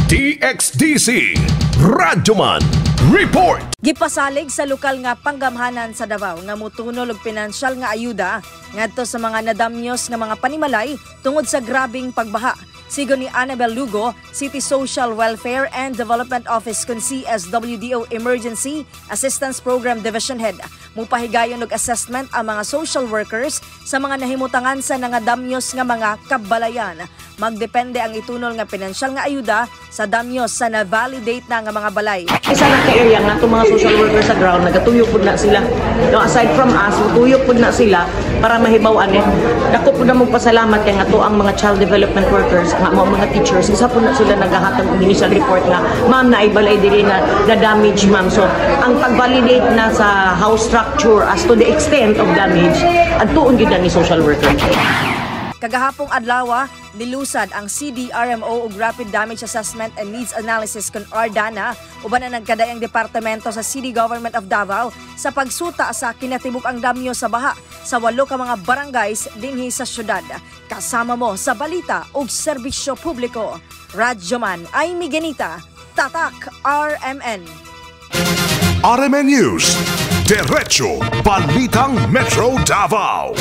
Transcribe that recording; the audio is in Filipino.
DXDC Radyoman Report. Gipasalig sa lokal nga panggamhanan sa Davao nga mutunol og pinansyal nga ayuda ngadto sa mga nadamyos nga mga panimalay tungod sa grabing pagbaha. Sigon ni Annabel Lugo, City Social Welfare and Development Office kun CSWDO Emergency Assistance Program Division Head, mupahigayon og assessment ang mga social workers sa mga nahimutangan sa nangadamyos nga mga kabalayan. Magdepende ang itunol nga pinansyal nga ayuda sa damyos sa na-validate na nga mga balay. Isa na ka area nga itong mga social workers sa ground, nagatuyok po na sila. No, aside from us, tuyok po na sila para mahibawan eh. Dako po na magpasalamat kay nga to ang mga child development workers, nga mga teachers. Isa po na sila naghahatag ng initial report nga, ma'am, na ibalay diri na damage, ma'am. So, ang pag-validate na sa house structure as to the extent of damage, ang tuon gid ni social worker. Kagahapong adlaw, nilusad ang CDRMO og Rapid Damage Assessment and Needs Analysis kun RDANA uban ang nagkadaayang departamento sa City Government of Davao sa pagsuta sa kinatibuk-ang damyo sa baha sa 8 ka mga barangays dinhi sa syudad. Kasama mo sa balita ug serbisyo publiko. Radyoman ay Miguelita, Tatak RMN. RMN News, Diretso Balitang Metro Davao.